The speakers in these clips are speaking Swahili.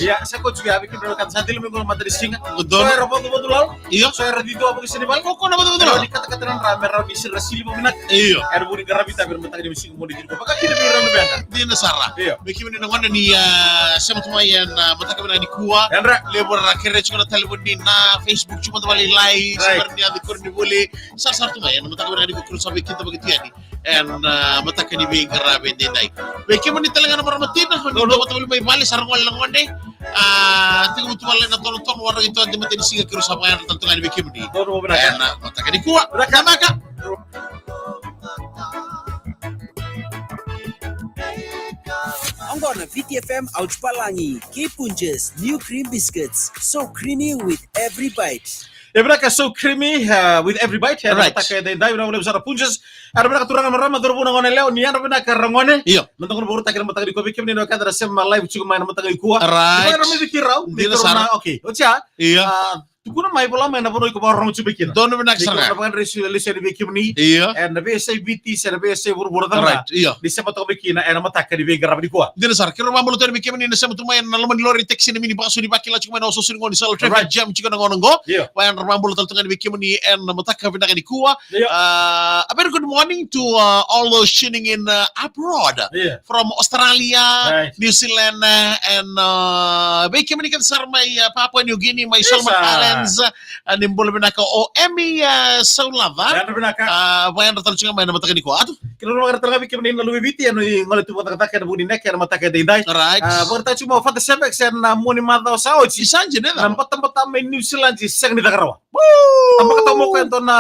Iya, saya kok juga bikin dulu kan santil minggu materi singa. Betul. Saya robot betul. Iya. Saya radito apa kesini balik. Kok na betul. Kalau dikata-kata nan rame rabi sir rasili mo minat. Iya. Ada budi garabi tapi bermata di musik mau dikirim. Apakah kita bilang lebih anda? Di Nasara. Iya. Beki ni ngwana ni sama tumayan mata kamera ni kuwa. Andra. Lebor rakere chukuna telepon ni na Facebook cuma tuwali live sebenarnya di kurni boleh. Sar tumayan mata kamera ni kukuru sabi kita begitu ya ni. And mata kani bi garabi ni dai. Beki mo ni talaga na maramatin na. Dolo mata may bali sarang wala ngwande. Tinggal tu malah nak tolong warga itu ada mati di singa kira sama yang tentu kan bikin di. Dolo benar. Mata kani kuwa. Nama kak. Anggona VTFM Auchpalangi, K-Punches, new cream biscuits, so creamy with every bite. Ya benar so creamy with every bite. Ya Right. tak kayak dai udah boleh besar punches. Ada benar turangan marama dorbu ngone leo ni ada benar karangone. Iya. Mentang baru tak kira mentang di kopi kini nak ada sema live cukup main mentang di kuah. Right. Mana ramai dikirau. Di Nasara. Oke. Ocha. Iya. Tukuna mai bola main apa noi ko barang cukup bikin. Dono benak Di sarga. apa kan resolusi di bikin ni. Iya. And the BSA BT sa BSA buru-buru tanga. Right. Iya. Di siapa to bikin and mata ka di begar di kuah. Di Nasara. Kira mamalo tayo bikin ni sama tumayan na laman di lori taxi ni mini bakso di bakila cuma na osusun ngoni sal traffic jam cika na ngononggo. Iya. Wayan mamalo tayo tungan bikin ni and mata ka benak di kuwa. Iya. A very good morning to all those tuning in abroad. Iya. From Australia, Right. New Zealand, and beki manikan sar may Papua New Guinea, may Solomon Yes, Islands, nimbol binaka o Emmy Saulava. Yan benar ka. Bayan ratal cunga may namatakan di ko. Ato. Kilo mga talaga bikin ni lalu BT ano ngole tu kata kata buni nek and mata ka dai. Right. Berta cuma fata sebek sen na muni mata sao Si Sanje na. tempat-tempat main New Zealand si seng di Takarawa. Tampak ketemu ko ento na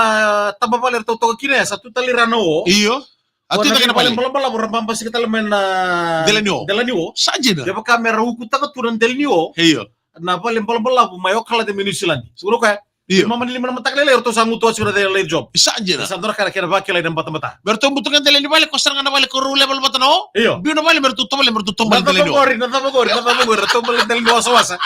tamba baler to kine satu tali rano. Iyo. Ato yung takin na paling pala. bala bala pasti kita lemen na Delanio. Sanje na. Dia pa kamera huku taka turan Delanio. Iyo. Na paling bala mayo kala de New Zealand. Siguro ka. Iyo. Mama ni mana matak lele to sangu to siguro de lele job. Sanje na. Sandora kara kira bakila de mata. Bertong butukan tele ni balik kosar nga na balik ko level batano. Iyo. Biyo na balik bertutom balik tele ni. Natapagori, tombol del wasa-wasa.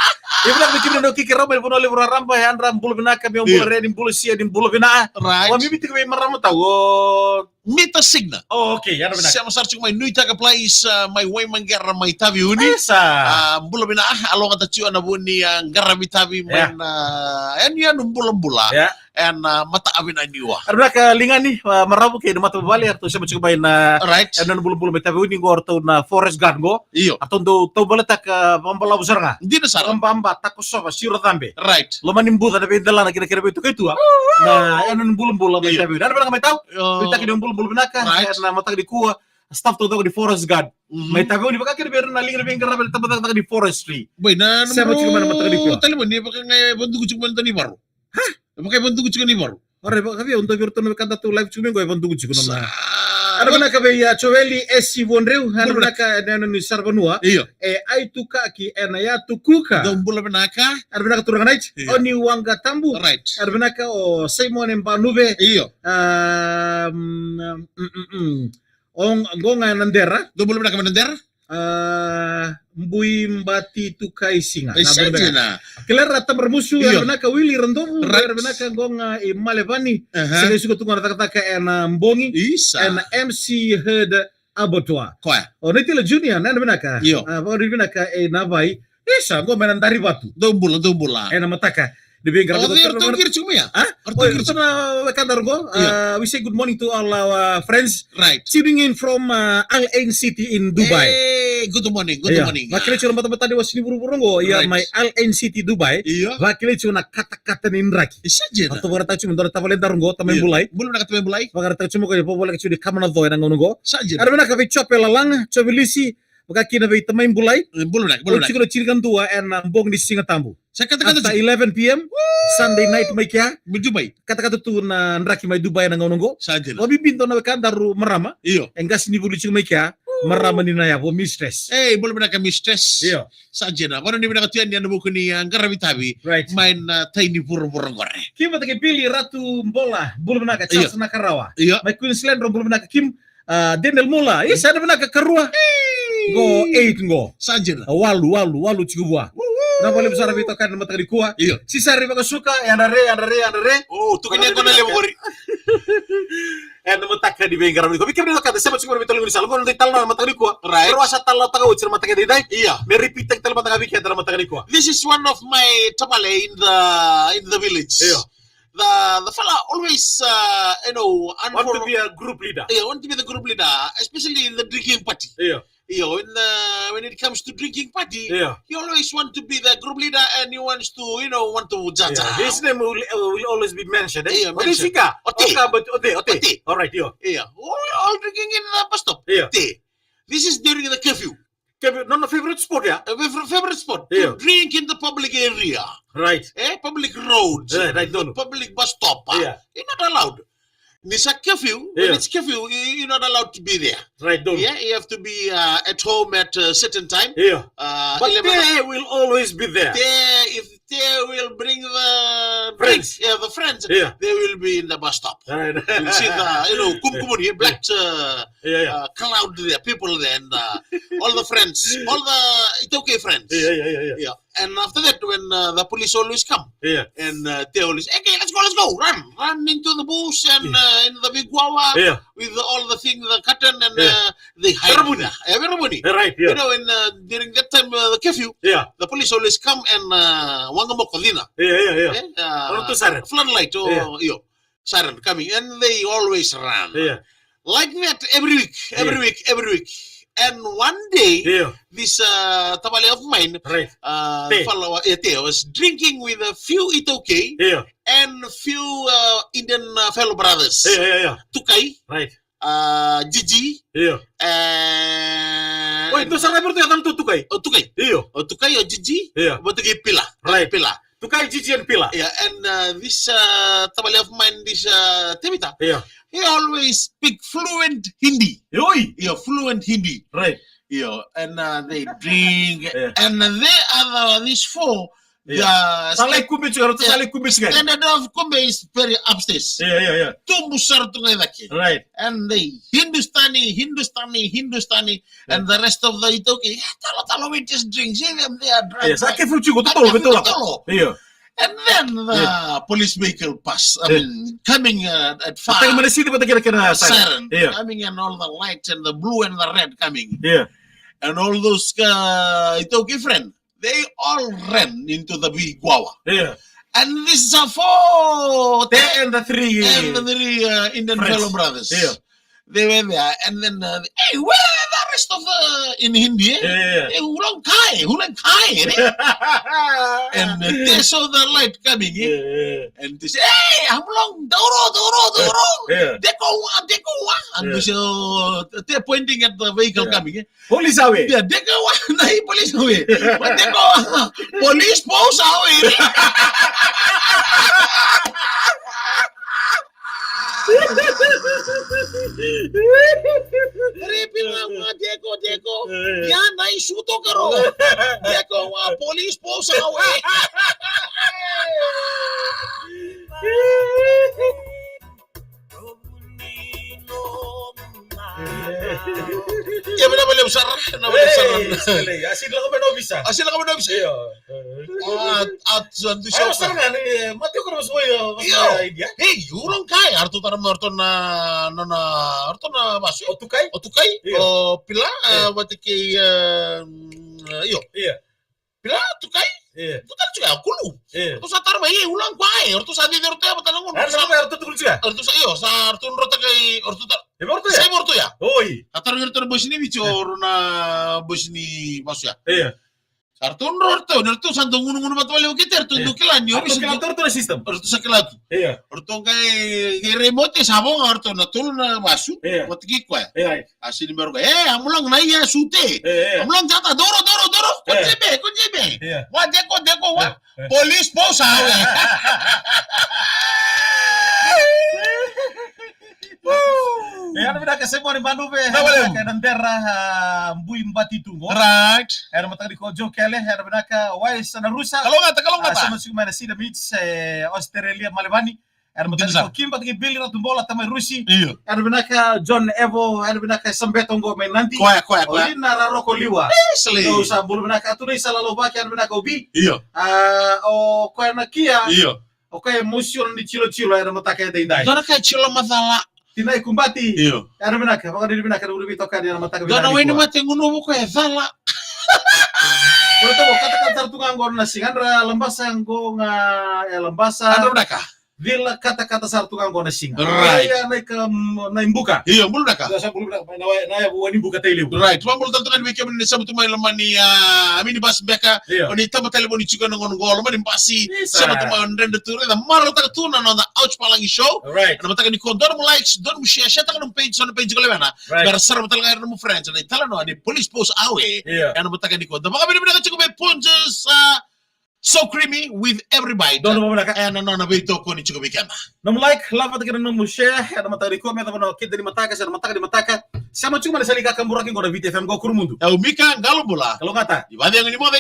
Ibra bikin no kikira ba puno libro ramba ya ram bulu binaka bi Iya. bulu red bulu sia din bulu bina. Right. Wa mi bitik be maram tawo. Mita signa. Oh, okay, ya binaka. Siya masar cuma may nuita ka place may way manggara may tabi uni. Esa. Bulo bina alo kata ciu na buni ang garami tabi man en yan bulan Ya. en mata abin aniwa. Arbaka lingan ni marabu ke mata bali arto siya cukup bain na Right. enon bulu me tabi ni go arto na forest guard go. Iyo. Aton do to balatak pambala besar nga. Hindi na sara. Pambamba takuso siro tambe. Right. Lo manimbu da be dala na kira-kira be itu kaitu. Na enon bulu me Iya. tabi. Dan bala may taw. Kita kini bulu binaka Right. na mata di kuwa. Staff to di forest guard. Mhm. May tabi ni baka kira beron na lingan be ngara tempat di forestry. Boy na Siya mo cuma na mata di kuwa. Tali mo ni baka ngay bantu cuma tani baru. Hah? Baka bantu cuma ni baru. Ore ba kabi unto virtu no kanta tu live chumi go evantu guchi kuno na. Ada Ano bana ka be ya choveli esi vonreu ada bana ka na ni sarbanua. Iyo. Ai tu ka ki ena ya tu kuka. Dong bulo bina ka. Ada bana ka turangan ai. Iya. Oni wanga tambu. Right. Ada bana ka o Simon Mbanube. Iyo. Ong gonga nandera. Dong bulo bina ka manender. Mbui mbati tu kai singa. Ay sanje na. Kelar rata bermusuh Iya. ada bana ka Willy rendobu. Right. Ada bana ka gonga malevani. Aha. Sila suka tunga kata ka ena mbongi. Isa. And MC heard abotoa. Koe. O nitila junior na binaka. Iyo. Ba binaka navai. Esa go menan dari batu. Dong bulan. Na mataka. Di bengkel Oh, ko. Artogir cuma ya? Ah, Artogir oh, na kandar go. Iya. We say good morning to all our friends Right. tuning in from Al Ain City in Dubai. Hey, good morning. Vakile chuna mata wasi buru-buru go. Ya Right. my Al Ain City Dubai. Iya. Vakile chuna kata-kata ninraki. Isa aja. Atau berata cuma dora tavalen dargo tamen bulai. Belum nak ketemu bulai. Bagara cuma ko boleh cuma di kamana doy nang go. Saja. Arbena ka chope lalang, chobilisi, baka kina be tamay bulay. Belum nak. Chikolo chirikan tua and bong di singa tambu. Saya katakan After tu 11 p.m. Sunday night may kya. Dubai. Kata-kata tu na nraki may Dubai nang ngongo. Saja lah. Wabi binto na kan daru marama. Iyo. Enggas ni bulu ching may kya. Marama ni naya po mistress. Belum nak kami stress. Iyo. Saja lah. Kalau ni nak tuan yang bukan ni yang karabi tabi. Right. Main tiny pura-pura gore. Kim matake pili ratu bola. Bulu menaka Iyo. Charles Nakarawa. Iya. May Queensland ro bulu menaka Kim Dendel Mula. Isa na menaka karua. Go 8 go. Saja lah. Walu chigubwa. Na boleh besar itu kan mata di kuah. Iya. Si sari baka suka yang dare. Oh, tu kena kau nak lebar. mataka di bengar ko. Bikir nila kada sama siguro bitol ni salo ko tal na mataka ko. Right. Pero asa tal taga ucir mataka di dai. Yeah. Me repeat tal mataka bikir tal mataka ko. This is one of my tamale in the village. Yeah. The fella always Want to be a group leader. want to be the group leader, especially in the drinking party. Yeah. When it comes to drinking party, Yeah. he always want to be the group leader and he wants to judge. Yeah. His name will always be mentioned. Yeah, What is mentioned. Sika? Ote. Okay, but Ote. Ote. All right, yo. All drinking in the bus stop. Yeah. This is during the curfew. No favorite sport, yeah. Favorite spot Yeah. to drink in the public area, Right. public roads, Right, no. public bus stop. Yeah. You're not allowed. This curfew. When Yeah. it's curfew, you're not allowed to be there. Right, no. Yeah, you have to be at home at a certain time. Yeah. But 11 they will always be there. If they will bring the Friends. drinks, the friends, Yeah. they will be in the bus stop. Right. You'll see the kumkumuni, black Yeah. cloud there, people there, and all the friends, all the Itoke friends. Yeah. Yeah. And after that, when the police always come, Yeah. and they always, okay, let's go, run into the bush and in the big guava Yeah. with all the thing, the curtain, and Yeah. they hide. Everybody. there. Everybody. Right. You Yeah. know, during that time, the curfew, Yeah. the police always come and wangamokolina. Yeah. Orang tu saran. Floodlight siren coming, and they always run. Yeah. Like that every week. And one day, Yeah. this tabale of mine, Right. Teh. fellow Teo, was drinking with a few Itoke Yeah. and few Indian fellow brothers. Yeah. Tukai, Right. Gigi, Yeah. and Oh, itu sangat berarti tu tukai. Tukai, Iyo. Tukai or Gigi, Yeah. but Pila, Right. Pila. Tukai Gigi and Pila. Yeah, and this tabale of mine, this Temita, Yeah. he always speak fluent Hindi. Yoi. Yeah, fluent Hindi. Right. Yeah, and they drink, Yeah. and they are these four. Yeah. The Salai kumbe juga, tu salai kumbe juga. standard of Kumbe is very upstairs. Yeah. Two besar tungai Right. and they Hindustani, and the rest of the Itoke. Talo we just drink. See them, they are drunk. Yeah. Sakit fuci ko betul lah. Iya. And then the police vehicle pass. I mean, coming at Patay far. mana sini patay kira-kira Siren Yeah. coming, and all the lights and the blue and the red coming, Yeah. and all those Itoke friend, they all ran into the big guava. Yeah. And these are four They and the three. and the three Indian Friends. fellow brothers. Yeah. They were there, and then hey, where are the rest of in Hindi? Yeah. Hey, hulang kai, and they saw the light coming, Yeah. and they say, hey, Hamlong, Doro. Yeah. Deko, and Yeah. so they're pointing at the vehicle Yeah. coming. Police away. Yeah, Deko, nahi police away, but Deko, police post away. अरे पिला वहाँ देखो यहाँ नहीं शूटो करो देखो वहाँ पुलिस पोस आओ Ya benar boleh besar, Asin lang kami bisa. Asin lang kami na bisa. Iya. At santu Ay, siya. masarap nga. Mati ko naman sa iyo. Iyo. Hey, urang kaya. Arto taram arto na baso. Otukay? Otukay. Iyo. O pila. Iya. Watiki iyo. Iya. Pila tukay. Iya. Tutal juga kulu. Iya. Arto sa tarma ulang kaya. Arto sa di arto ya batangon. Ano sa may arto tukul siya? Arto sa iyo sa arto nrota kay arto ta. Di ba arto ya? Sa morto ya. Oy. Atar arto na bosni bicho na bosni baso ya. Iya. Arto nrota santo ngunu batwale ukiter arto Iya. dukilan yo. Arto kilantor to na system. Arto sa kilat. Iya. Orto kay remote sabong orto na tul na basu Iya. watiki kwa Iya. asin baru amulang na ya sute Iya. amulang jata doro Iya. kunjebe Iya. wa deko wa police posa Ano ba kasi mo ni Manuve? Nawala. Kaya ng terra mbui mbati tungo. right Era matang di ko jo kele era benaka wais na rusa. kalonga Sa ta masuk mana sida meets Australia Malevani. Era matang Tinsa. ko kimba tagi bili na tumbola tamay Rusi. iyo Era benaka John Evo, era benaka Sambeto ngo may nanti. kwa Olin na raro ko liwa. sli So sa bulu benaka tuloy sa lalobaki era benaka ubi. iyo O kwa na kia. iyo O kaya musyon ni chilo era matake day day. dona kay chilo madala tinai kumbati. Iyo. Ano menaka, baka dili menaka uri bitoka di mata ka. Gana weni mate nguno ko ya zala. Pero to kata sartungan ngor na singandra lambasa ngo nga lambasa. Ano naka? Vila kata sartungan ngor na singa. Right. Ya na imbuka. Iyo, mulu naka. Sa bulu na ya wani imbuka taili. Right. Mamul tantangan wiki mani sabutu mai lamani amini bas beka. Iyo. Oni tama telefoni chika ngon ngolo mani pasi Isa. sabutu mai ndende ture da maro taka tuna na ouch palangi show. Right. Na mataka ni kon don mo likes, don mo share, share taka ng page sa page ko lena. Right. Pero sara matala ng mo friends na itala no ani police post awe. Iya. Ano mataka ni kon. Da baka binibina ka chiko may punches so creamy with everybody. Dono mo menaka. And ano na bito ko ni chiko bikama. Nom like, love at kina nom share, ada mata comment apa no kid di mataka, sa mataka di mataka. Sama cuma salika kamburaki ngor VTFM go kurumundo. Umika ngalo bola. Kalau ngata, Ibadi ang ni mo